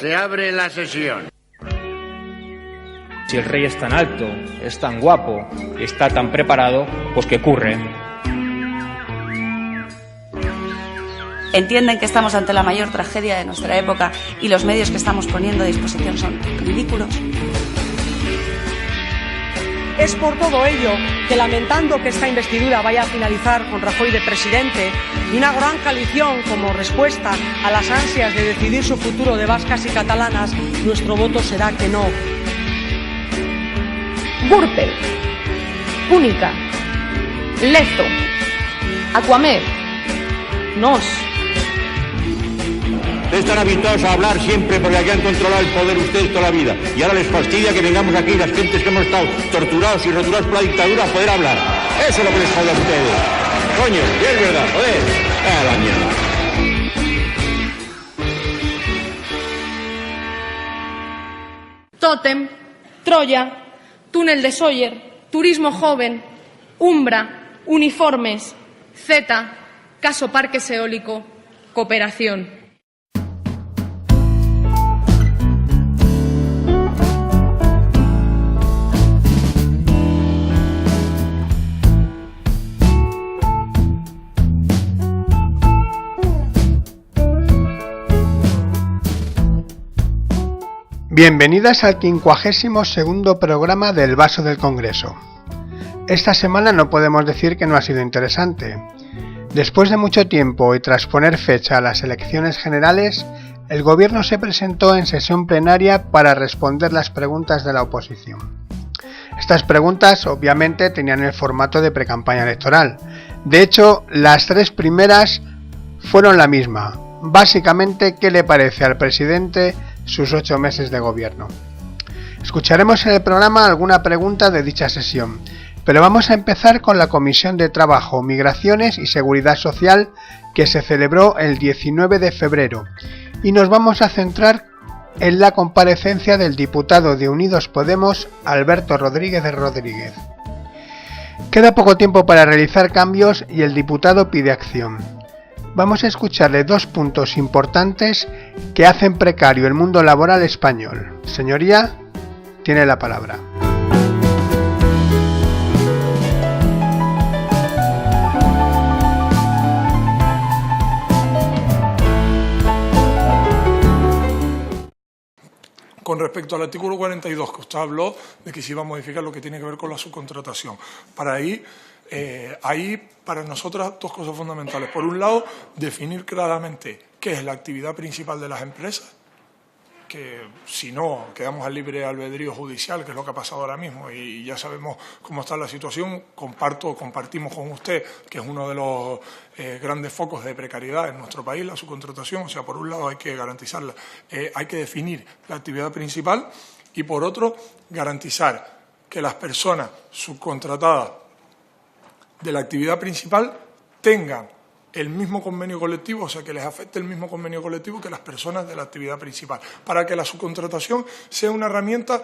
Se abre la sesión. Si el rey es tan alto, es tan guapo, está tan preparado, pues que curre. Entienden que estamos ante la mayor tragedia de nuestra época y los medios que estamos poniendo a disposición son ridículos. Es por todo ello que, lamentando que esta investidura vaya a finalizar con Rajoy de presidente y una gran coalición como respuesta a las ansias de decidir su futuro de vascas y catalanas, nuestro voto será que no. Gürtel, Púnica, Lezo, Aquamed, Nos. Están habituados a hablar siempre porque aquí han controlado el poder ustedes toda la vida. Y ahora les fastidia que vengamos aquí las gentes que hemos estado torturados y roturados por la dictadura a poder hablar. Eso es lo que les jode a ustedes. Coño, y es verdad, joder. ¡Ah, la mierda! Tótem, Troya, Túnel de Sóller, Turismo Joven, Umbra, Uniformes, Z, Caso Parques Eólico, Cooperación. Bienvenidas al 52º programa del Vaso del Congreso. Esta semana no podemos decir que no ha sido interesante. Después de mucho tiempo y tras poner fecha a las elecciones generales, el Gobierno se presentó en sesión plenaria para responder las preguntas de la oposición. Estas preguntas obviamente tenían el formato de precampaña electoral. De hecho, las tres primeras fueron la misma. Básicamente, ¿qué le parece al presidente sus 8 meses de gobierno? Escucharemos en el programa alguna pregunta de dicha sesión, pero vamos a empezar con la Comisión de Trabajo, Migraciones y Seguridad Social que se celebró el 19 de febrero y nos vamos a centrar en la comparecencia del diputado de Unidos Podemos, Alberto Rodríguez de Rodríguez. Queda poco tiempo para realizar cambios y el diputado pide acción. Vamos a escucharle 2 puntos importantes que hacen precario el mundo laboral español. Señoría, tiene la palabra. Con respecto al artículo 42, que usted habló de que se iba a modificar lo que tiene que ver con la subcontratación. Ahí, para nosotras, 2 cosas fundamentales. Por un lado, definir claramente qué es la actividad principal de las empresas, que si no, quedamos al libre albedrío judicial, que es lo que ha pasado ahora mismo, y ya sabemos cómo está la situación. Compartimos con usted que es uno de los grandes focos de precariedad en nuestro país, la subcontratación. O sea, por un lado hay que garantizarla, hay que definir la actividad principal, y por otro, garantizar que las personas subcontratadas de la actividad principal tengan el mismo convenio colectivo, o sea, que les afecte el mismo convenio colectivo que las personas de la actividad principal, para que la subcontratación sea una herramienta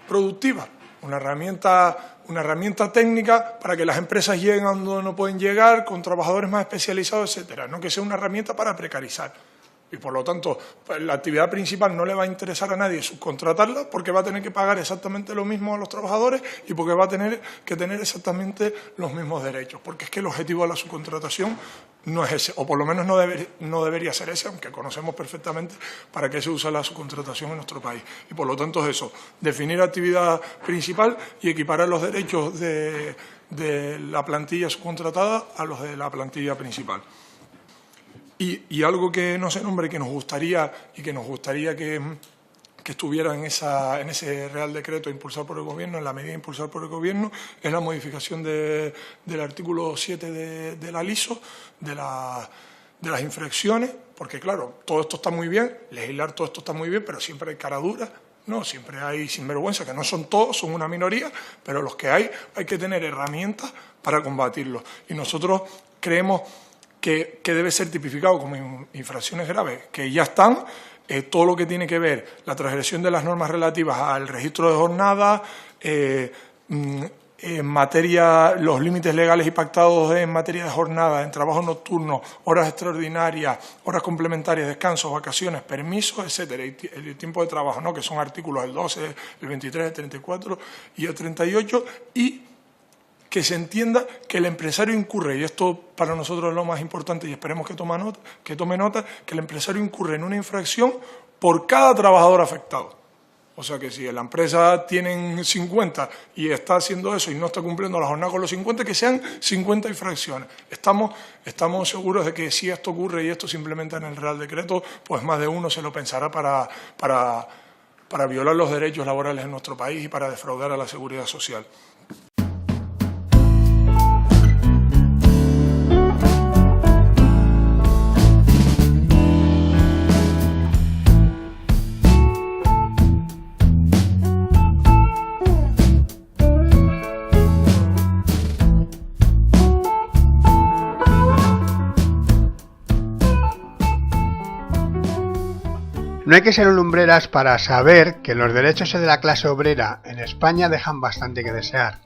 productiva, una herramienta técnica para que las empresas lleguen a donde no pueden llegar, con trabajadores más especializados, etcétera, no que sea una herramienta para precarizar. Y por lo tanto, pues, la actividad principal no le va a interesar a nadie subcontratarla, porque va a tener que pagar exactamente lo mismo a los trabajadores y porque va a tener que tener exactamente los mismos derechos. Porque es que el objetivo de la subcontratación no es ese, o por lo menos no debería ser ese, aunque conocemos perfectamente para qué se usa la subcontratación en nuestro país. Y por lo tanto es eso, definir actividad principal y equiparar los derechos de la plantilla subcontratada a los de la plantilla principal. Y algo que no se nombra y que nos gustaría que estuviera en ese Real Decreto impulsado por el Gobierno, en la medida impulsada por el Gobierno, es la modificación del artículo 7 de la LISO, de las infracciones, porque claro, todo esto está muy bien, legislar todo esto está muy bien, pero siempre hay cara dura, ¿no? Siempre hay sinvergüenza, que no son todos, son una minoría, pero los que hay que tener herramientas para combatirlos. Y nosotros creemos que debe ser tipificado como infracciones graves, que ya están, todo lo que tiene que ver la transgresión de las normas relativas al registro de jornada, en materia, los límites legales y pactados en materia de jornada, en trabajo nocturno, horas extraordinarias, horas complementarias, descansos, vacaciones, permisos, etcétera, y el tiempo de trabajo, ¿no?, que son artículos el 12, el 23, el 34 y el 38, y que se entienda que el empresario incurre, y esto para nosotros es lo más importante y esperemos que tome nota, que el empresario incurre en una infracción por cada trabajador afectado. O sea que si la empresa tiene 50 y está haciendo eso y no está cumpliendo la jornada con los 50, que sean 50 infracciones. Estamos seguros de que si esto ocurre y esto se implementa en el Real Decreto, pues más de uno se lo pensará para violar los derechos laborales en nuestro país y para defraudar a la seguridad social. No hay que ser lumbreras para saber que los derechos de la clase obrera en España dejan bastante que desear.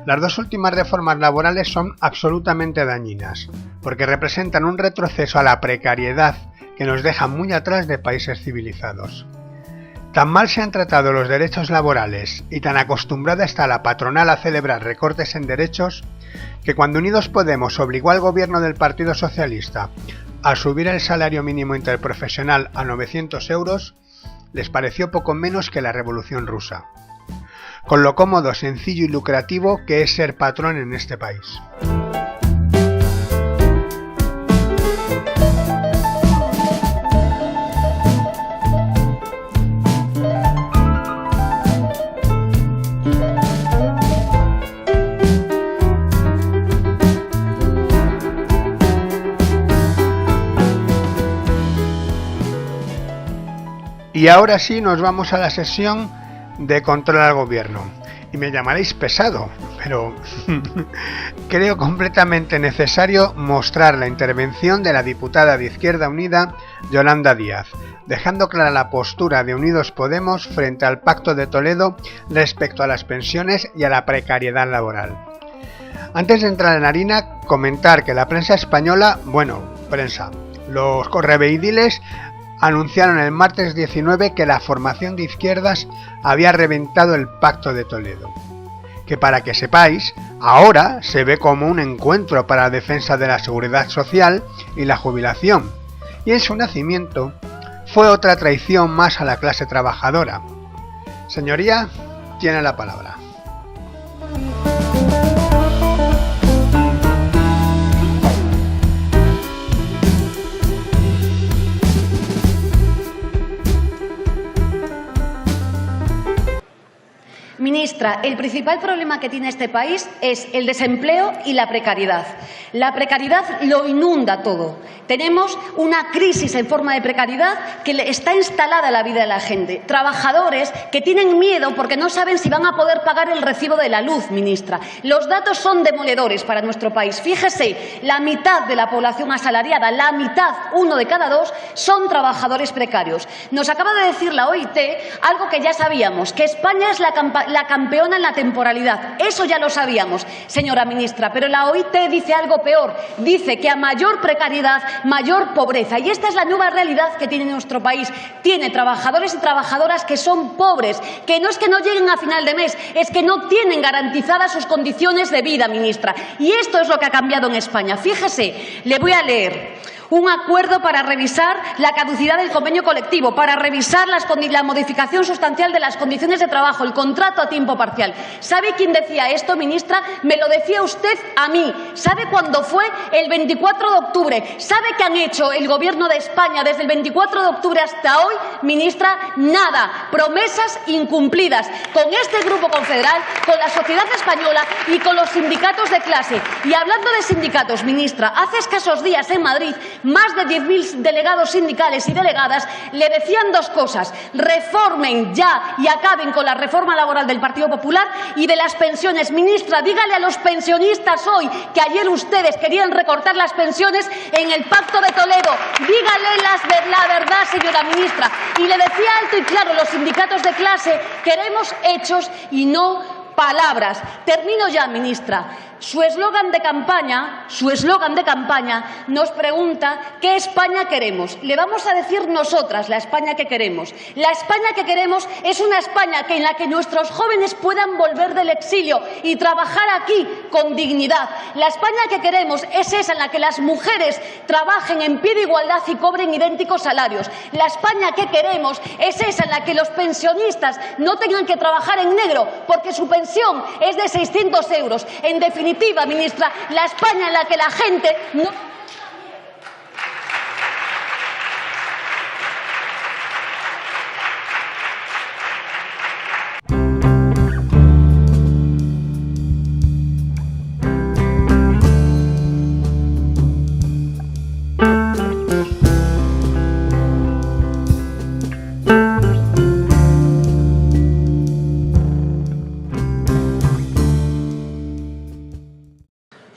Las dos últimas reformas laborales son absolutamente dañinas, porque representan un retroceso a la precariedad que nos deja muy atrás de países civilizados. Tan mal se han tratado los derechos laborales y tan acostumbrada está la patronal a celebrar recortes en derechos que cuando Unidos Podemos obligó al gobierno del Partido Socialista a subir el salario mínimo interprofesional a 900 euros, les pareció poco menos que la Revolución Rusa, con lo cómodo, sencillo y lucrativo que es ser patrón en este país. Y ahora sí nos vamos a la sesión de control al gobierno. Y me llamaréis pesado, pero creo completamente necesario mostrar la intervención de la diputada de Izquierda Unida, Yolanda Díaz, dejando clara la postura de Unidos Podemos frente al Pacto de Toledo respecto a las pensiones y a la precariedad laboral. Antes de entrar en harina, comentar que la prensa española, los correveidiles anunciaron el martes 19 que la formación de izquierdas había reventado el Pacto de Toledo, que para que sepáis, ahora se ve como un encuentro para la defensa de la seguridad social y la jubilación, y en su nacimiento fue otra traición más a la clase trabajadora. Señoría, tiene la palabra. Ministra, el principal problema que tiene este país es el desempleo y la precariedad. La precariedad lo inunda todo. Tenemos una crisis en forma de precariedad que está instalada en la vida de la gente. Trabajadores que tienen miedo porque no saben si van a poder pagar el recibo de la luz, ministra. Los datos son demoledores para nuestro país. Fíjese, la mitad de la población asalariada, la mitad, 1 de cada 2, son trabajadores precarios. Nos acaba de decir la OIT algo que ya sabíamos, que España es la campeona en la temporalidad. Eso ya lo sabíamos, señora ministra, pero la OIT dice algo peor. Dice que a mayor precariedad, mayor pobreza. Y esta es la nueva realidad que tiene nuestro país. Tiene trabajadores y trabajadoras que son pobres, que no es que no lleguen a final de mes, es que no tienen garantizadas sus condiciones de vida, ministra. Y esto es lo que ha cambiado en España. Fíjese, le voy a leer. Un acuerdo para revisar la caducidad del convenio colectivo, para revisar la modificación sustancial de las condiciones de trabajo, el contrato a tiempo parcial. ¿Sabe quién decía esto, ministra? Me lo decía usted a mí. ¿Sabe cuándo fue? El 24 de octubre. ¿Sabe qué han hecho el Gobierno de España desde el 24 de octubre hasta hoy? Ministra, nada. Promesas incumplidas. Con este grupo confederal, con la sociedad española y con los sindicatos de clase. Y hablando de sindicatos, ministra, hace escasos días en Madrid, más de 10.000 delegados sindicales y delegadas le decían dos cosas: reformen ya y acaben con la reforma laboral del Partido Popular y de las pensiones. Ministra, dígale a los pensionistas hoy que ayer ustedes querían recortar las pensiones en el Pacto de Toledo. Dígale la verdad, señora ministra. Y le decía alto y claro los sindicatos de clase: queremos hechos y no palabras. Termino ya, ministra. Su eslogan de campaña nos pregunta ¿qué España queremos? Le vamos a decir nosotras la España que queremos. La España que queremos es una España en la que nuestros jóvenes puedan volver del exilio y trabajar aquí con dignidad. La España que queremos es esa en la que las mujeres trabajen en pie de igualdad y cobren idénticos salarios. La España que queremos es esa en la que los pensionistas no tengan que trabajar en negro porque su pensión es de 600 euros. En definitiva, ministra, la España en la que la gente no...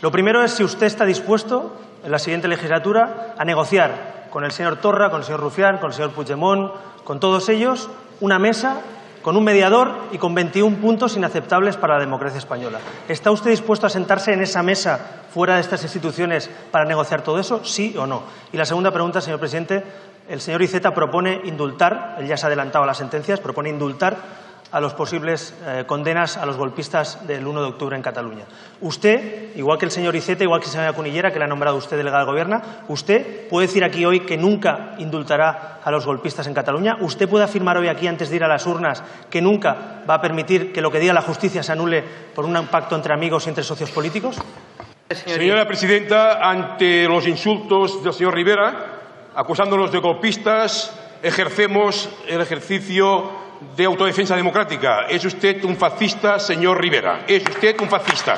Lo primero es si usted está dispuesto, en la siguiente legislatura, a negociar con el señor Torra, con el señor Rufián, con el señor Puigdemont, con todos ellos, una mesa con un mediador y con 21 puntos inaceptables para la democracia española. ¿Está usted dispuesto a sentarse en esa mesa, fuera de estas instituciones, para negociar todo eso? ¿Sí o no? Y la segunda pregunta, señor presidente, el señor Iceta propone indultar, él ya se ha adelantado a las sentencias, propone indultar a los posibles condenas a los golpistas del 1 de octubre en Cataluña. Usted, igual que el señor Iceta, igual que la señora Cunillera, que le ha nombrado usted delegada del Gobierno, ¿usted puede decir aquí hoy que nunca indultará a los golpistas en Cataluña? ¿Usted puede afirmar hoy aquí, antes de ir a las urnas, que nunca va a permitir que lo que diga la justicia se anule por un pacto entre amigos y entre socios políticos? Señora presidenta, ante los insultos del señor Rivera, acusándonos de golpistas, ejercemos el ejercicio de autodefensa democrática. Es usted un fascista, señor Rivera. Es usted un fascista.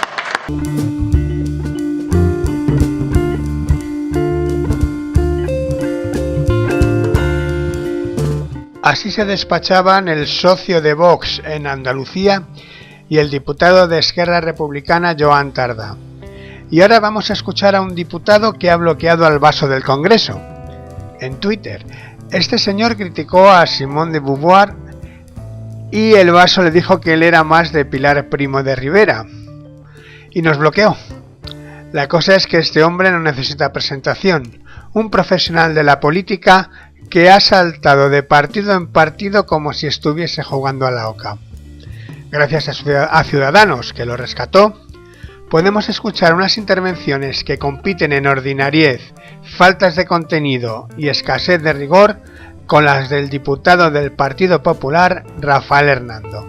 Así se despachaban el socio de Vox en Andalucía y el diputado de Esquerra Republicana, Joan Tardá. Y ahora vamos a escuchar a un diputado que ha bloqueado al Vaso del Congreso. En Twitter, este señor criticó a Simone de Beauvoir y el Vaso le dijo que él era más de Pilar Primo de Rivera. Y nos bloqueó. La cosa es que este hombre no necesita presentación. Un profesional de la política que ha saltado de partido en partido como si estuviese jugando a la oca. Gracias a Ciudadanos, que lo rescató, podemos escuchar unas intervenciones que compiten en ordinariez, faltas de contenido y escasez de rigor con las del diputado del Partido Popular, Rafael Hernando.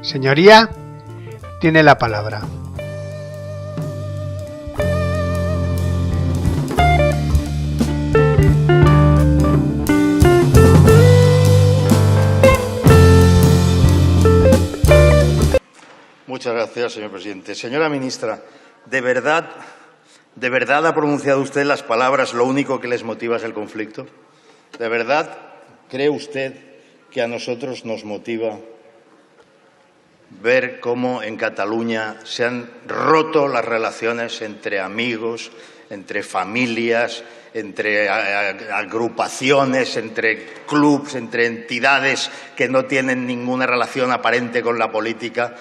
Señoría, tiene la palabra. Muchas gracias, señor presidente. Señora ministra, ¿de verdad ha pronunciado usted las palabras «lo único que les motiva es el conflicto»? ¿De verdad cree usted que a nosotros nos motiva ver cómo en Cataluña se han roto las relaciones entre amigos, entre familias, entre agrupaciones, entre clubs, entre entidades que no tienen ninguna relación aparente con la política,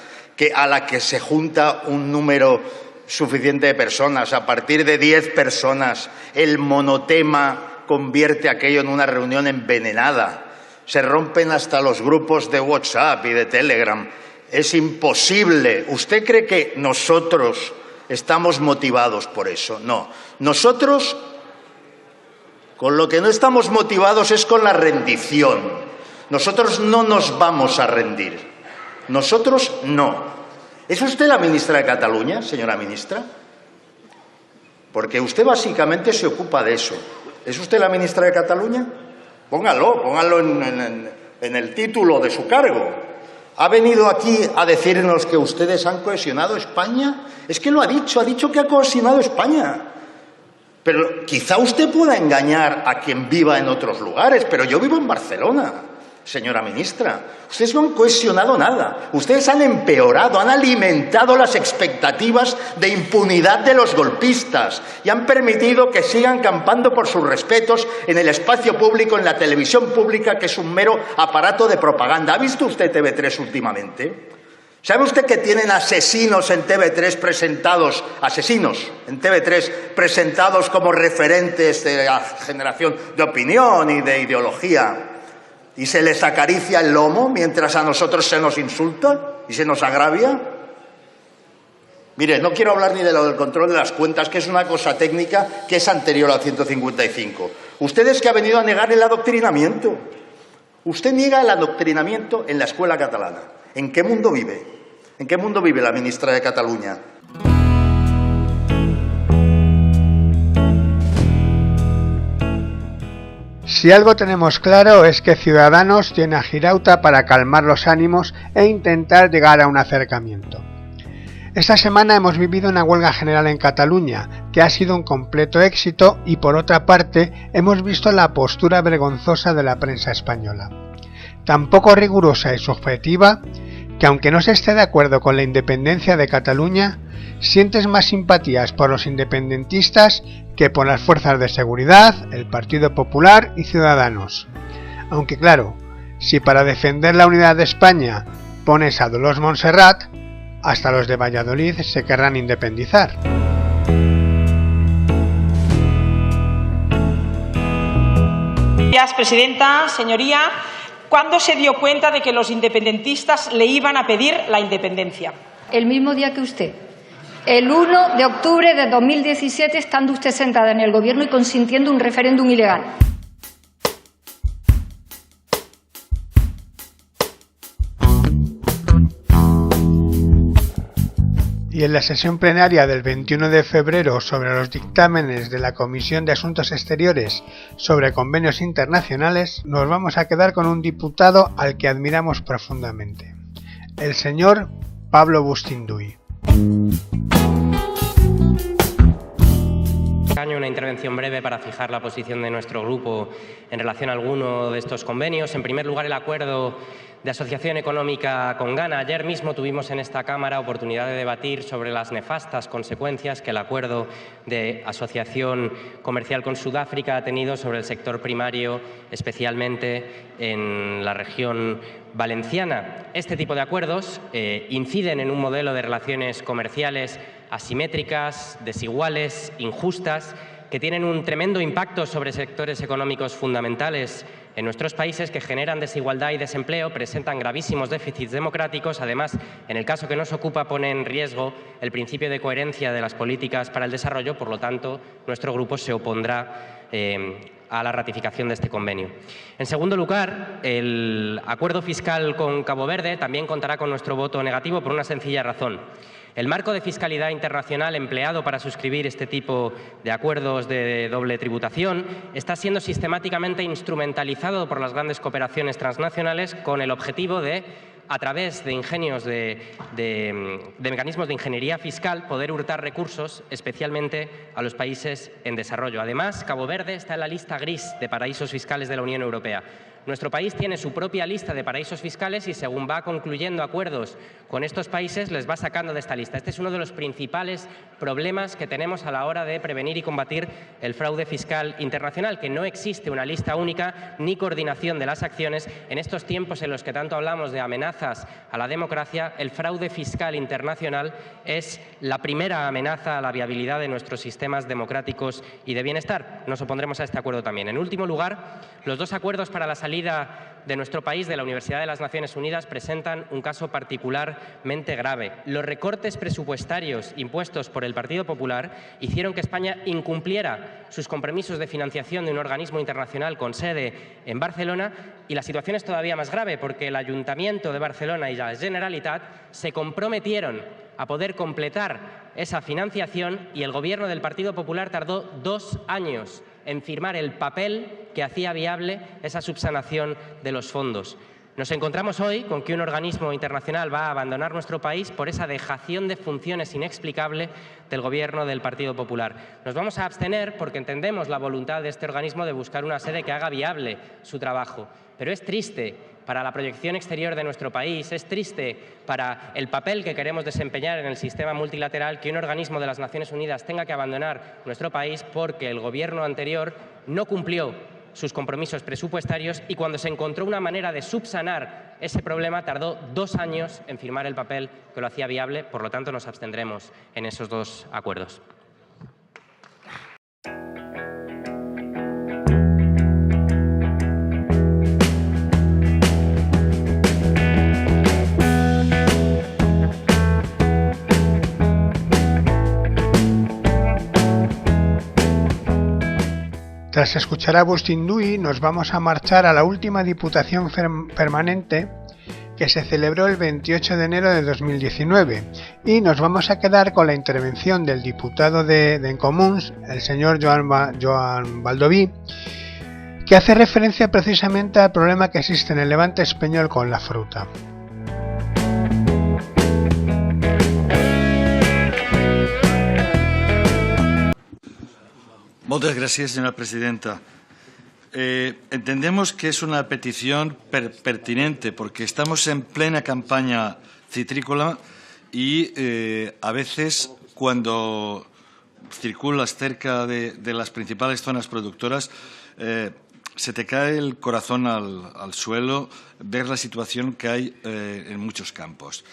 a la que se junta un número suficiente de personas? A partir de 10 personas, el monotema convierte aquello en una reunión envenenada. Se rompen hasta los grupos de WhatsApp y de Telegram. Es imposible. ¿Usted cree que nosotros estamos motivados por eso? No. Nosotros, con lo que no estamos motivados es con la rendición. Nosotros no nos vamos a rendir. Nosotros no. ¿Es usted la ministra de Cataluña, señora ministra? Porque usted básicamente se ocupa de eso. ¿Es usted la ministra de Cataluña? Póngalo en el título de su cargo. ¿Ha venido aquí a decirnos que ustedes han cohesionado España? Es que lo ha dicho que ha cohesionado España. Pero quizá usted pueda engañar a quien viva en otros lugares, pero yo vivo en Barcelona, señora ministra. Ustedes no han cohesionado nada. Ustedes han empeorado, han alimentado las expectativas de impunidad de los golpistas y han permitido que sigan campando por sus respetos en el espacio público, en la televisión pública, que es un mero aparato de propaganda. ¿Ha visto usted TV3 últimamente? ¿Sabe usted que tienen asesinos en TV3 presentados, asesinos en TV3 presentados como referentes de la generación de opinión y de ideología? ¿Y se les acaricia el lomo mientras a nosotros se nos insulta y se nos agravia? Mire, no quiero hablar ni de lo del control de las cuentas, que es una cosa técnica que es anterior al 155. Usted es que ha venido a negar el adoctrinamiento. Usted niega el adoctrinamiento en la escuela catalana. ¿En qué mundo vive? ¿En qué mundo vive la ministra de Cataluña? Si algo tenemos claro es que Ciudadanos tiene a Girauta para calmar los ánimos e intentar llegar a un acercamiento. Esta semana hemos vivido una huelga general en Cataluña, que ha sido un completo éxito, y por otra parte hemos visto la postura vergonzosa de la prensa española. Tan poco rigurosa y subjetiva, que aunque no se esté de acuerdo con la independencia de Cataluña, sientes más simpatías por los independentistas que por las fuerzas de seguridad, el Partido Popular y Ciudadanos. Aunque claro, si para defender la unidad de España pones a Dolors Montserrat, hasta los de Valladolid se querrán independizar. Gracias, presidenta. Señoría, ¿cuándo se dio cuenta de que los independentistas le iban a pedir la independencia? El mismo día que usted. El 1 de octubre de 2017, estando usted sentada en el Gobierno y consintiendo un referéndum ilegal. Y en la sesión plenaria del 21 de febrero sobre los dictámenes de la Comisión de Asuntos Exteriores sobre convenios internacionales, nos vamos a quedar con un diputado al que admiramos profundamente, el señor Pablo Bustinduy. Una intervención breve para fijar la posición de nuestro grupo en relación a alguno de estos convenios. En primer lugar, el acuerdo de asociación económica con Ghana. Ayer mismo tuvimos en esta Cámara oportunidad de debatir sobre las nefastas consecuencias que el acuerdo de asociación comercial con Sudáfrica ha tenido sobre el sector primario, especialmente en la región valenciana. Este tipo de acuerdos inciden en un modelo de relaciones comerciales asimétricas, desiguales, injustas, que tienen un tremendo impacto sobre sectores económicos fundamentales en nuestros países, que generan desigualdad y desempleo, presentan gravísimos déficits democráticos. Además, en el caso que nos ocupa, pone en riesgo el principio de coherencia de las políticas para el desarrollo. Por lo tanto, nuestro grupo se opondrá a la ratificación de este convenio. En segundo lugar, el acuerdo fiscal con Cabo Verde también contará con nuestro voto negativo por una sencilla razón. El marco de fiscalidad internacional empleado para suscribir este tipo de acuerdos de doble tributación está siendo sistemáticamente instrumentalizado por las grandes cooperaciones transnacionales con el objetivo de, a través de ingenios de mecanismos de ingeniería fiscal, poder hurtar recursos, especialmente a los países en desarrollo. Además, Cabo Verde está en la lista gris de paraísos fiscales de la Unión Europea. Nuestro país tiene su propia lista de paraísos fiscales y, según va concluyendo acuerdos con estos países, les va sacando de esta lista. Este es uno de los principales problemas que tenemos a la hora de prevenir y combatir el fraude fiscal internacional, que no existe una lista única ni coordinación de las acciones. En estos tiempos en los que tanto hablamos de amenazas a la democracia, el fraude fiscal internacional es la primera amenaza a la viabilidad de nuestros sistemas democráticos y de bienestar. Nos opondremos a este acuerdo también. En último lugar, los dos acuerdos para la salida de nuestro país de la Universidad de las Naciones Unidas presentan un caso particularmente grave. Los recortes presupuestarios impuestos por el Partido Popular hicieron que España incumpliera sus compromisos de financiación de un organismo internacional con sede en Barcelona, y la situación es todavía más grave porque el Ayuntamiento de Barcelona y la Generalitat se comprometieron a poder completar esa financiación y el Gobierno del Partido Popular tardó 2 años en firmar el papel que hacía viable esa subsanación de los fondos. Nos encontramos hoy con que un organismo internacional va a abandonar nuestro país por esa dejación de funciones inexplicable del Gobierno del Partido Popular. Nos vamos a abstener porque entendemos la voluntad de este organismo de buscar una sede que haga viable su trabajo. Pero es triste para la proyección exterior de nuestro país, es triste para el papel que queremos desempeñar en el sistema multilateral que un organismo de las Naciones Unidas tenga que abandonar nuestro país porque el Gobierno anterior no cumplió sus compromisos presupuestarios y cuando se encontró una manera de subsanar ese problema tardó 2 años en firmar el papel que lo hacía viable. Por lo tanto, nos abstendremos en esos 2 acuerdos. Tras escuchar a Agustín Duy, nos vamos a marchar a la última Diputación Permanente que se celebró el 28 de enero de 2019 y nos vamos a quedar con la intervención del diputado de En Comuns, el señor Joan Baldoví, que hace referencia precisamente al problema que existe en el Levante español con la fruta. Muchas gracias, señora presidenta. Entendemos que es una petición pertinente porque estamos en plena campaña citrícola y a veces cuando circulas cerca de las principales zonas productoras se te cae el corazón al suelo ver la situación que hay en muchos campos.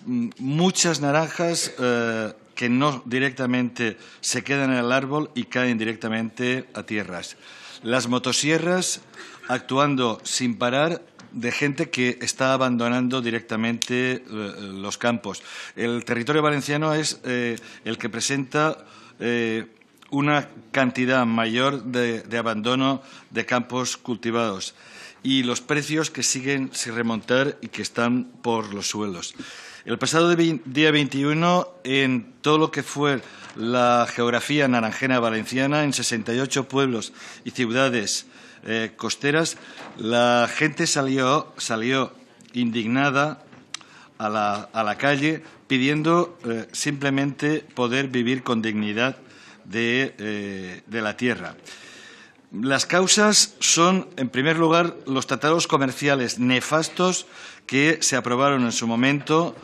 Muchas naranjas que no directamente se quedan en el árbol y caen directamente a tierras. Las motosierras actuando sin parar de gente que está abandonando directamente los campos. El territorio valenciano es el que presenta una cantidad mayor de abandono de campos cultivados y los precios que siguen sin remontar y que están por los suelos. El pasado día 21, en todo lo que fue la geografía naranjera valenciana, en 68 pueblos y ciudades costeras, la gente salió indignada a la calle pidiendo simplemente poder vivir con dignidad de la tierra. Las causas son, en primer lugar, los tratados comerciales nefastos que se aprobaron en su momento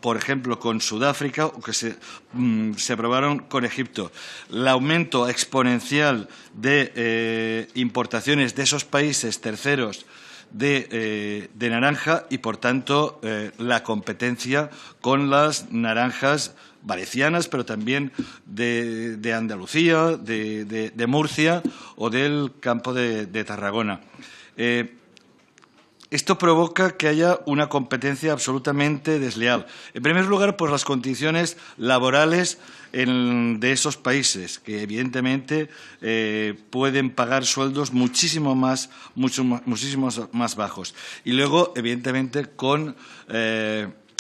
por ejemplo, con Sudáfrica o que se aprobaron con Egipto. El aumento exponencial de importaciones de esos países terceros de naranja y, por tanto, la competencia con las naranjas valencianas, pero también de Andalucía, de Murcia o del campo de Tarragona. Esto provoca que haya una competencia absolutamente desleal. En primer lugar, por las condiciones laborales de esos países, que evidentemente pueden pagar sueldos muchísimo más bajos. Y luego, evidentemente, con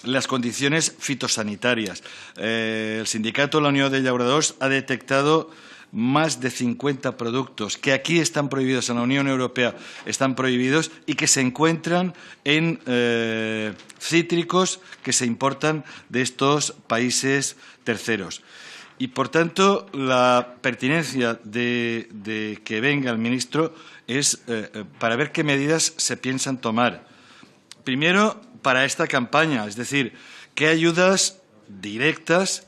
las condiciones fitosanitarias. El sindicato de la Unión de Llauradors ha detectado más de 50 productos que aquí están prohibidos, en la Unión Europea están prohibidos y que se encuentran en cítricos que se importan de estos países terceros. Y, por tanto, la pertinencia de que venga el ministro es para ver qué medidas se piensan tomar. Primero, para esta campaña, es decir, qué ayudas directas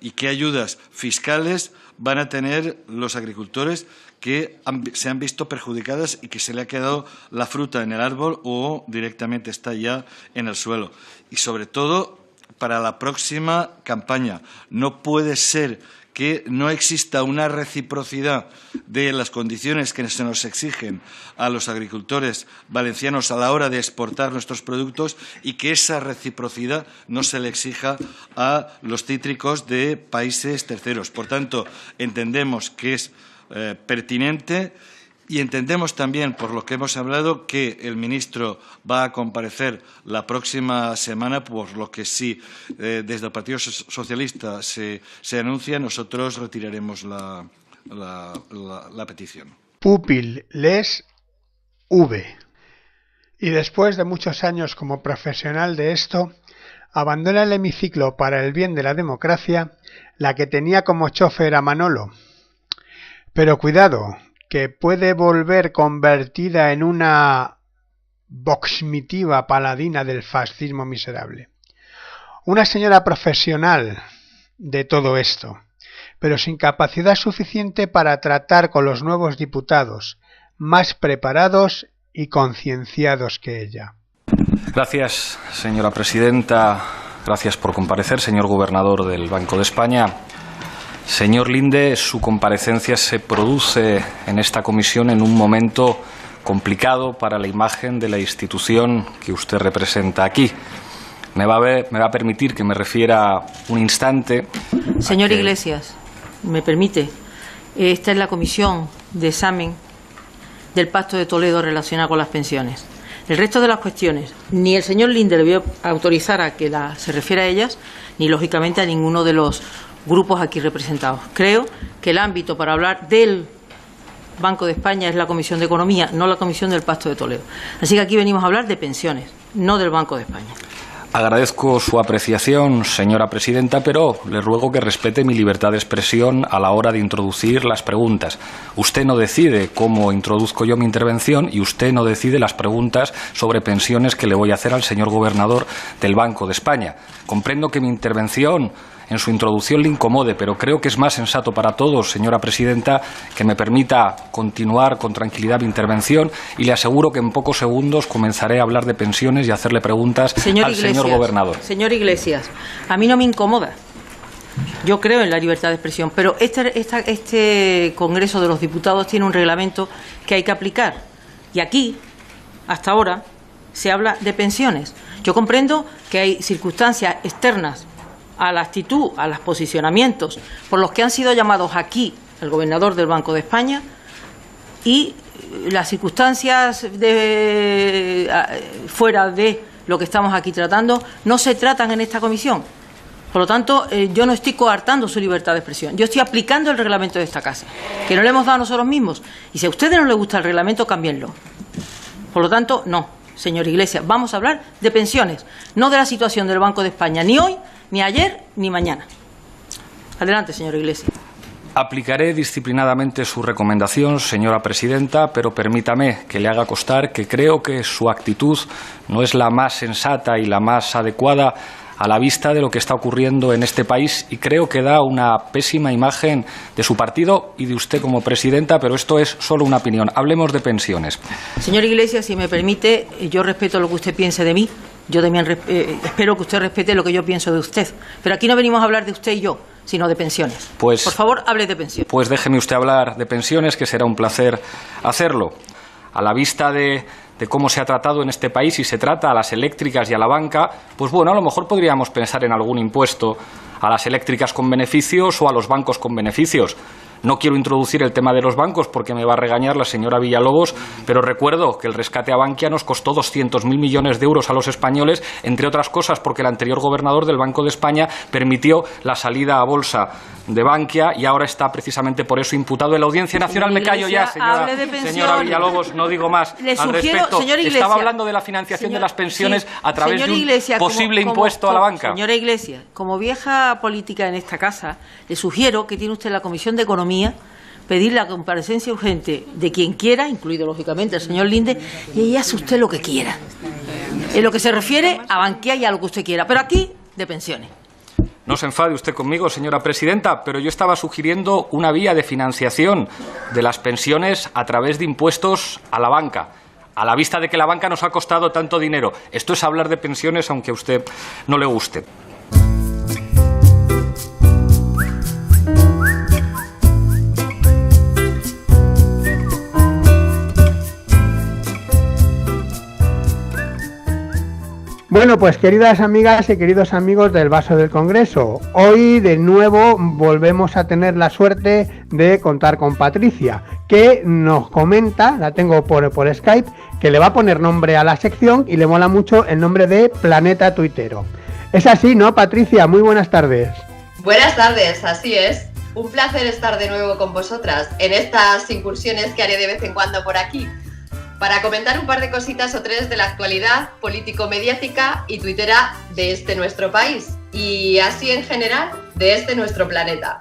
y qué ayudas fiscales van a tener los agricultores que se han visto perjudicadas y que se le ha quedado la fruta en el árbol o directamente está ya en el suelo. Y, sobre todo, para la próxima campaña. No puede ser que no exista una reciprocidad de las condiciones que se nos exigen a los agricultores valencianos a la hora de exportar nuestros productos y que esa reciprocidad no se le exija a los cítricos de países terceros. Por tanto, entendemos que es pertinente y entendemos también, por lo que hemos hablado, que el ministro va a comparecer la próxima semana, por lo que sí, desde el Partido Socialista se anuncia, nosotros retiraremos la petición. Pupil les V. Y después de muchos años como profesional de esto, abandona el hemiciclo para el bien de la democracia, la que tenía como chofer a Manolo. Pero cuidado, que puede volver convertida en una voxmitiva paladina del fascismo miserable. Una señora profesional de todo esto, pero sin capacidad suficiente para tratar con los nuevos diputados, más preparados y concienciados que ella. Gracias, señora presidenta. Gracias por comparecer, señor gobernador del Banco de España. Señor Linde, su comparecencia se produce en esta comisión en un momento complicado para la imagen de la institución que usted representa aquí. Me va a permitir que me refiera un instante. Señor Iglesias, ¿me permite? Esta es la comisión de examen del Pacto de Toledo relacionado con las pensiones. El resto de las cuestiones, ni el señor Linde le voy a autorizar a que se refiera a ellas, ni lógicamente a ninguno de los grupos aquí representados. Creo que el ámbito para hablar del Banco de España es la Comisión de Economía, no la Comisión del Pacto de Toledo. Así que aquí venimos a hablar de pensiones, no del Banco de España. Agradezco su apreciación, señora presidenta, pero le ruego que respete mi libertad de expresión a la hora de introducir las preguntas. Usted no decide cómo introduzco yo mi intervención y usted no decide las preguntas sobre pensiones que le voy a hacer al señor gobernador del Banco de España. Comprendo que mi intervención en su introducción le incomode, pero creo que es más sensato para todos, señora presidenta, que me permita continuar con tranquilidad mi intervención y le aseguro que en pocos segundos comenzaré a hablar de pensiones y a hacerle preguntas al señor gobernador. Señor Iglesias, a mí no me incomoda. Yo creo en la libertad de expresión, pero este Congreso de los Diputados tiene un reglamento que hay que aplicar. Y aquí, hasta ahora, se habla de pensiones. Yo comprendo que hay circunstancias externas a la actitud, a los posicionamientos por los que han sido llamados aquí el gobernador del Banco de España y las circunstancias fuera de lo que estamos aquí tratando no se tratan en esta comisión. Por lo tanto, yo no estoy coartando su libertad de expresión. Yo estoy aplicando el reglamento de esta casa, que no le hemos dado a nosotros mismos. Y si a ustedes no les gusta el reglamento, cámbienlo. Por lo tanto, no, señor Iglesias, vamos a hablar de pensiones, no de la situación del Banco de España, ni hoy, ni ayer, ni mañana. Adelante, señor Iglesias. Aplicaré disciplinadamente su recomendación, señora presidenta, pero permítame que le haga constar que creo que su actitud no es la más sensata y la más adecuada a la vista de lo que está ocurriendo en este país y creo que da una pésima imagen de su partido y de usted como presidenta, pero esto es solo una opinión. Hablemos de pensiones. Señor Iglesias, si me permite, yo respeto lo que usted piense de mí. Yo también espero que usted respete lo que yo pienso de usted. Pero aquí no venimos a hablar de usted y yo, sino de pensiones. Pues, por favor, hable de pensiones. Pues déjeme usted hablar de pensiones, que será un placer hacerlo. A la vista de cómo se ha tratado en este país y se trata a las eléctricas y a la banca, pues bueno, a lo mejor podríamos pensar en algún impuesto a las eléctricas con beneficios o a los bancos con beneficios. No quiero introducir el tema de los bancos porque me va a regañar la señora Villalobos, pero recuerdo que el rescate a Bankia nos costó 200.000 millones de euros a los españoles, entre otras cosas porque el anterior gobernador del Banco de España permitió la salida a bolsa de Bankia y ahora está precisamente por eso imputado en la Audiencia Nacional. Me callo ya, señora Villalobos, no digo más al respecto. Estaba hablando de la financiación de las pensiones a través de un posible impuesto a la banca. Señora Iglesias, como vieja política en esta casa, le sugiero que tiene usted la Comisión de Economía pedir la comparecencia urgente de quien quiera, incluido lógicamente el señor Linde, y ahí hace usted lo que quiera. En lo que se refiere a Bankia y a lo que usted quiera, pero aquí de pensiones. No se enfade usted conmigo, señora presidenta, pero yo estaba sugiriendo una vía de financiación de las pensiones a través de impuestos a la banca, a la vista de que la banca nos ha costado tanto dinero. Esto es hablar de pensiones, aunque a usted no le guste. Bueno, pues queridas amigas y queridos amigos del Vaso del Congreso, hoy de nuevo volvemos a tener la suerte de contar con Patricia, que nos comenta, la tengo por Skype, que le va a poner nombre a la sección y le mola mucho el nombre de Planeta Tuitero. Es así, ¿no, Patricia? Muy buenas tardes. Buenas tardes, así es. Un placer estar de nuevo con vosotras en estas incursiones que haré de vez en cuando por aquí, para comentar un par de cositas o tres de la actualidad político-mediática y tuitera de este nuestro país y así en general de este nuestro planeta.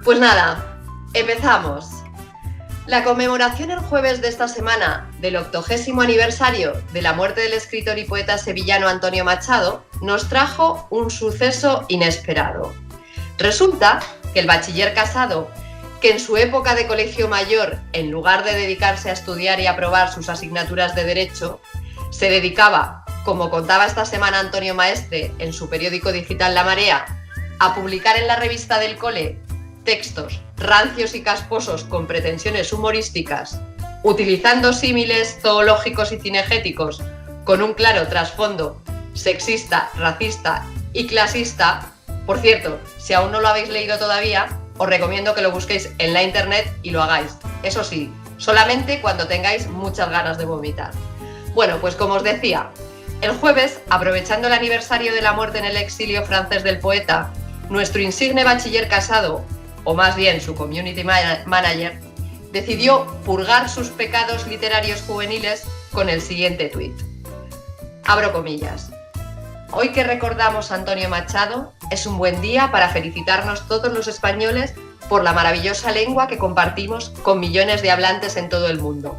Pues nada, empezamos. La conmemoración el jueves de esta semana del 80º aniversario de la muerte del escritor y poeta sevillano Antonio Machado nos trajo un suceso inesperado. Resulta que el bachiller Casado, que en su época de colegio mayor, en lugar de dedicarse a estudiar y aprobar sus asignaturas de Derecho, se dedicaba, como contaba esta semana Antonio Maestre en su periódico digital La Marea, a publicar en la revista del cole textos rancios y casposos con pretensiones humorísticas, utilizando símiles zoológicos y cinegéticos con un claro trasfondo sexista, racista y clasista. Por cierto, si aún no lo habéis leído todavía, os recomiendo que lo busquéis en la internet y lo hagáis. Eso sí, solamente cuando tengáis muchas ganas de vomitar. Bueno, pues como os decía, el jueves, aprovechando el aniversario de la muerte en el exilio francés del poeta, nuestro insigne bachiller Casado, o más bien su community manager, decidió purgar sus pecados literarios juveniles con el siguiente tuit. Abro comillas. Hoy que recordamos a Antonio Machado, es un buen día para felicitarnos todos los españoles por la maravillosa lengua que compartimos con millones de hablantes en todo el mundo.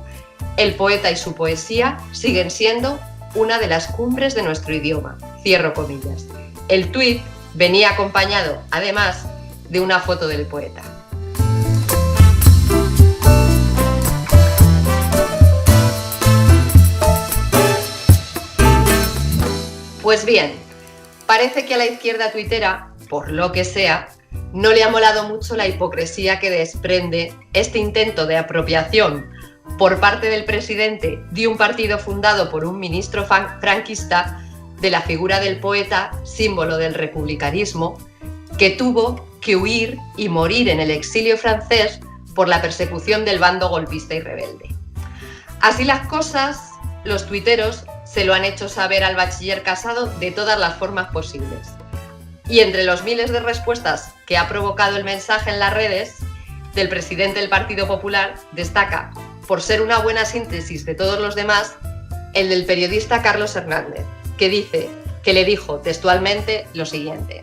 El poeta y su poesía siguen siendo una de las cumbres de nuestro idioma. Cierro comillas. El tuit venía acompañado, además, de una foto del poeta. Pues bien, parece que a la izquierda tuitera, por lo que sea, no le ha molado mucho la hipocresía que desprende este intento de apropiación por parte del presidente de un partido fundado por un ministro franquista de la figura del poeta, símbolo del republicanismo, que tuvo que huir y morir en el exilio francés por la persecución del bando golpista y rebelde. Así las cosas, los tuiteros se lo han hecho saber al bachiller Casado de todas las formas posibles. Y entre los miles de respuestas que ha provocado el mensaje en las redes del presidente del Partido Popular, destaca, por ser una buena síntesis de todos los demás, el del periodista Carlos Hernández, que le dijo textualmente lo siguiente.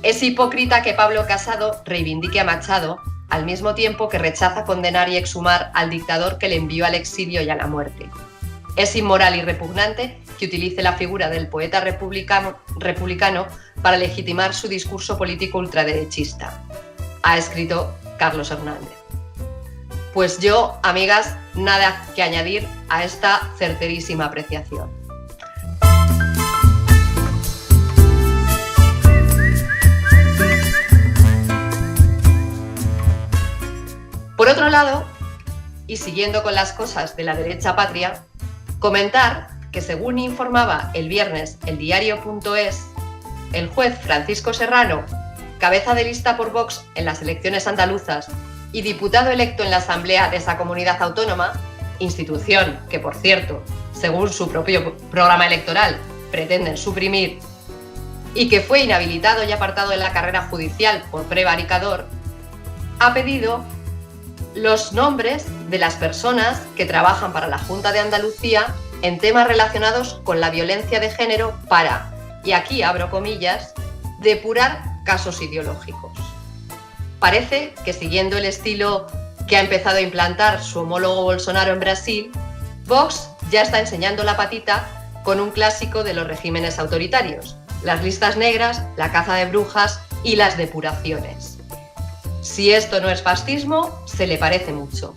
Es hipócrita que Pablo Casado reivindique a Machado al mismo tiempo que rechaza condenar y exhumar al dictador que le envió al exilio y a la muerte. Es inmoral y repugnante que utilice la figura del poeta republicano para legitimar su discurso político ultraderechista, ha escrito Carlos Hernández. Pues yo, amigas, nada que añadir a esta certerísima apreciación. Por otro lado, y siguiendo con las cosas de la derecha patria, comentar que según informaba el viernes el diario.es, el juez Francisco Serrano, cabeza de lista por Vox en las elecciones andaluzas y diputado electo en la Asamblea de esa comunidad autónoma, institución que, por cierto, según su propio programa electoral, pretenden suprimir, y que fue inhabilitado y apartado de la carrera judicial por prevaricador, ha pedido los nombres de las personas que trabajan para la Junta de Andalucía en temas relacionados con la violencia de género para, y aquí abro comillas, depurar casos ideológicos. Parece que siguiendo el estilo que ha empezado a implantar su homólogo Bolsonaro en Brasil, Vox ya está enseñando la patita con un clásico de los regímenes autoritarios, las listas negras, la caza de brujas y las depuraciones. Si esto no es fascismo, se le parece mucho.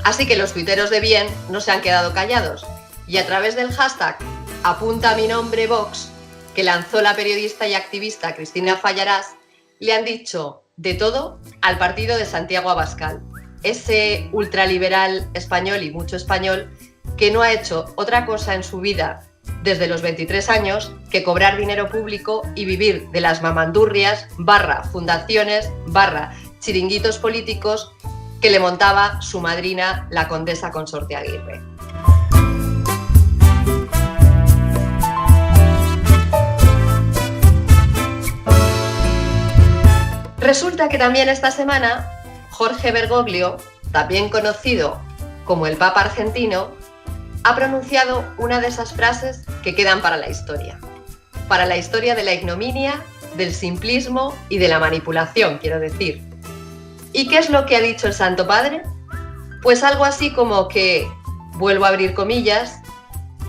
Así que los tuiteros de bien no se han quedado callados y a través del hashtag Apunta mi nombre Vox, que lanzó la periodista y activista Cristina Fallarás, le han dicho de todo al partido de Santiago Abascal, ese ultraliberal español y mucho español que no ha hecho otra cosa en su vida desde los 23 años que cobrar dinero público y vivir de las mamandurrias / fundaciones / chiringuitos políticos que le montaba su madrina, la condesa Consorte Aguirre. Resulta que también esta semana Jorge Bergoglio, también conocido como el Papa argentino, ha pronunciado una de esas frases que quedan para la historia de la ignominia, del simplismo y de la manipulación, quiero decir. ¿Y qué es lo que ha dicho el Santo Padre? Pues algo así como que, vuelvo a abrir comillas,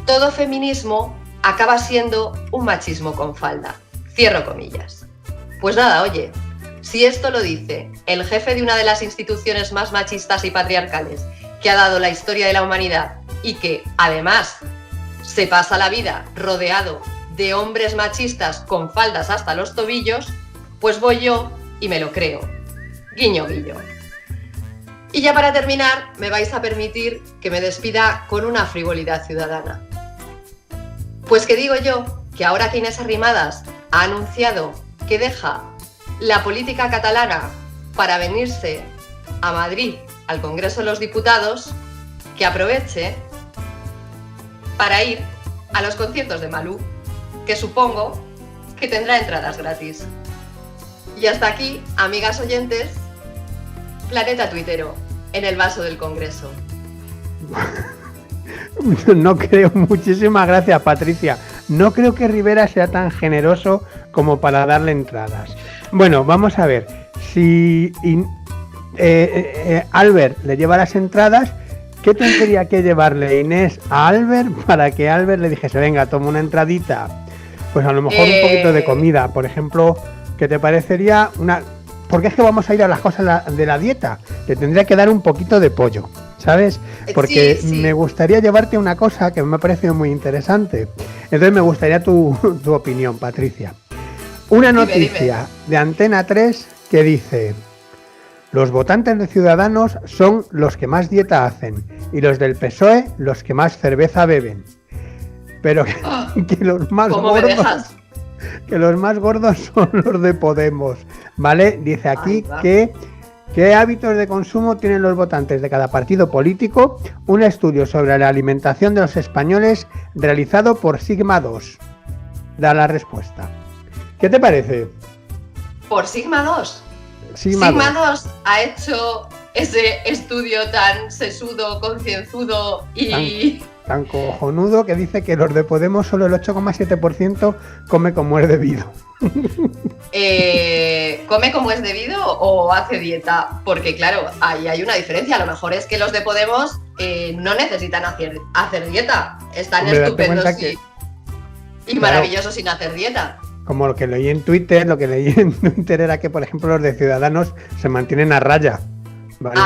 todo feminismo acaba siendo un machismo con falda. Cierro comillas. Pues nada, oye, Si esto lo dice el jefe de una de las instituciones más machistas y patriarcales que ha dado la historia de la humanidad y que, además, se pasa la vida rodeado de hombres machistas con faldas hasta los tobillos, pues voy yo y me lo creo. Guiño, guiño. Y ya para terminar, me vais a permitir que me despida con una frivolidad ciudadana. Pues que digo yo que ahora que Inés Arrimadas ha anunciado que deja la política catalana para venirse a Madrid, al Congreso de los Diputados, que aproveche para ir a los conciertos de Malú, que supongo que tendrá entradas gratis. Y hasta aquí, amigas oyentes, Planeta Tuitero, en el vaso del Congreso. No creo, muchísimas gracias, Patricia. No creo que Rivera sea tan generoso como para darle entradas. Bueno, vamos a ver. Si Albert le lleva las entradas, ¿qué tendría que llevarle Inés a Albert para que Albert le dijese, venga, toma una entradita? Pues a lo mejor un poquito de comida, por ejemplo, ¿qué te parecería una...? Porque es que vamos a ir a las cosas de la dieta. Te tendría que dar un poquito de pollo, ¿sabes? Porque sí. Me gustaría llevarte una cosa que me ha parecido muy interesante. Entonces me gustaría tu opinión, Patricia. Una noticia de Antena 3 que dice: los votantes de Ciudadanos son los que más dieta hacen y los del PSOE los que más cerveza beben. Pero que los más gordos... que los más gordos son los de Podemos, ¿vale? Dice aquí que ¿qué hábitos de consumo tienen los votantes de cada partido político? Un estudio sobre la alimentación de los españoles realizado por Sigma 2. Da la respuesta. ¿Qué te parece? ¿Por Sigma 2? Sigma 2 ha hecho ese estudio tan sesudo, concienzudo y... Tan cojonudo que dice que los de Podemos solo el 8,7% come como es debido. ¿Come como es debido o hace dieta? Porque claro, ahí hay una diferencia. A lo mejor es que los de Podemos no necesitan hacer dieta. Están estupendos y maravillosos sin hacer dieta. Como lo que leí en Twitter, era que, por ejemplo, los de Ciudadanos se mantienen a raya, ¿vale?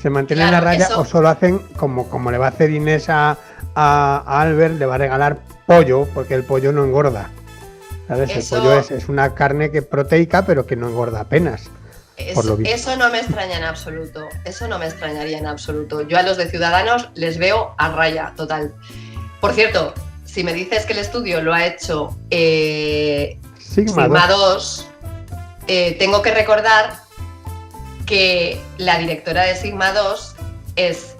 Se mantienen a raya, eso... o solo hacen como le va a hacer Inés a Albert, le va a regalar pollo, porque el pollo no engorda, ¿sabes? Eso... El pollo es una carne proteica, pero que no engorda apenas. Eso no me extraña en absoluto, eso no me extrañaría en absoluto. Yo a los de Ciudadanos les veo a raya, total. Por cierto, si me dices que el estudio lo ha hecho Sigma 2, tengo que recordar que la directora de Sigma 2 es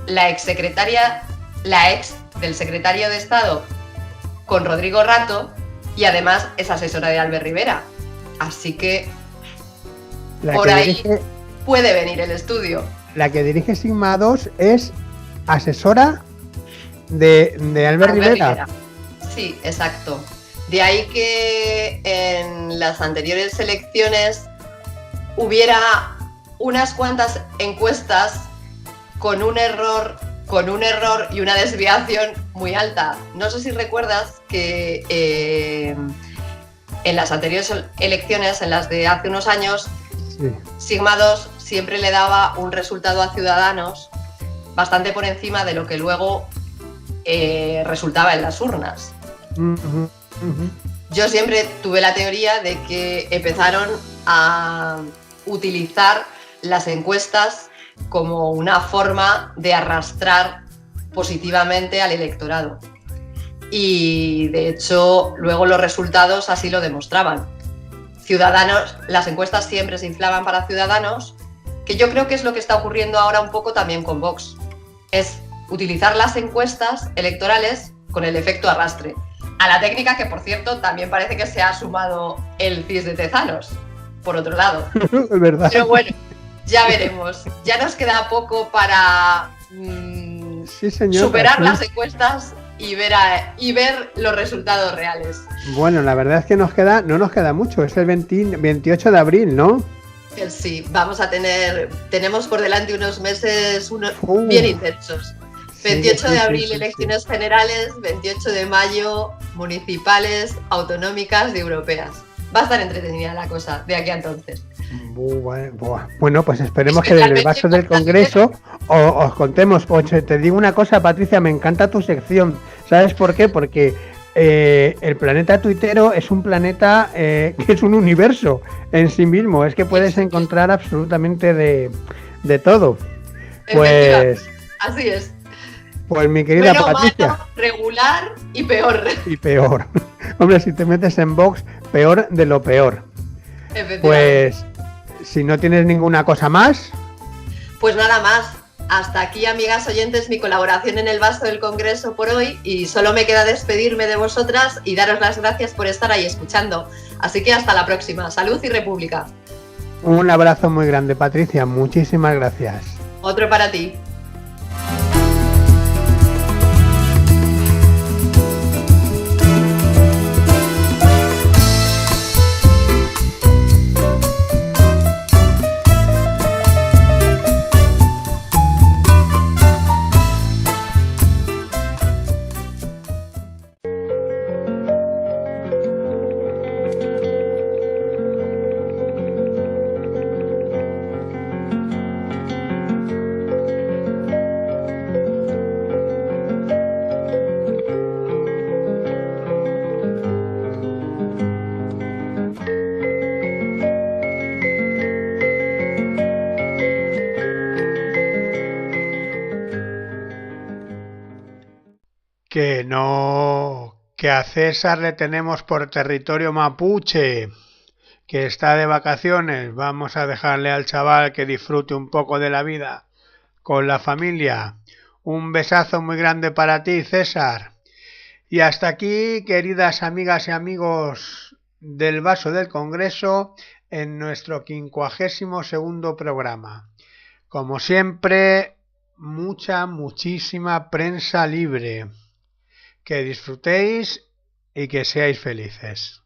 la ex del secretario de Estado con Rodrigo Rato y además es asesora de Albert Rivera. Así que por ahí puede venir el estudio. La que dirige Sigma 2 es asesora de Albert Rivera. Sí, exacto. De ahí que en las anteriores elecciones hubiera unas cuantas encuestas con un error y una desviación muy alta. No sé si recuerdas que en las anteriores elecciones, en las de hace unos años, sí, Sigma 2 siempre le daba un resultado a Ciudadanos bastante por encima de lo que luego resultaba en las urnas. Yo siempre tuve la teoría de que empezaron a utilizar las encuestas como una forma de arrastrar positivamente al electorado. Y de hecho, luego los resultados así lo demostraban. Ciudadanos, las encuestas siempre se inflaban para Ciudadanos, que yo creo que es lo que está ocurriendo ahora un poco también con Vox. Es utilizar las encuestas electorales con el efecto arrastre. A la técnica que, por cierto, también parece que se ha sumado el CIS de Tezanos, por otro lado. Es verdad. Pero bueno, ya veremos. Ya nos queda poco para sí, señor, superar las encuestas y ver los resultados reales. Bueno, la verdad es que no nos queda mucho. Es el 28 de abril, ¿no? Sí, tenemos por delante unos meses bien intensos. 28 de abril, elecciones generales, 28 de mayo, municipales, autonómicas y europeas. Va a estar entretenida la cosa de aquí a entonces. Bueno, pues esperemos que desde el vaso del Congreso os contemos. Oye, te digo una cosa, Patricia, me encanta tu sección. ¿Sabes por qué? Porque el planeta tuitero es un planeta que es un universo en sí mismo. Es que puedes encontrar absolutamente de todo. Pues así es. Pues mi querida Patricia. Malo, regular y peor. Y peor. Hombre, si te metes en Vox, peor de lo peor. Pues si no tienes ninguna cosa más. Pues nada más. Hasta aquí, amigas oyentes, mi colaboración en el vaso del Congreso por hoy, y solo me queda despedirme de vosotras y daros las gracias por estar ahí escuchando. Así que hasta la próxima. Salud y República. Un abrazo muy grande, Patricia. Muchísimas gracias. Otro para ti. Que a César le tenemos por territorio mapuche, que está de vacaciones. Vamos a dejarle al chaval que disfrute un poco de la vida con la familia. Un besazo muy grande para ti, César. Y hasta aquí, queridas amigas y amigos del Vaso del Congreso, en nuestro 52º programa. Como siempre, muchísima prensa libre. Que disfrutéis y que seáis felices.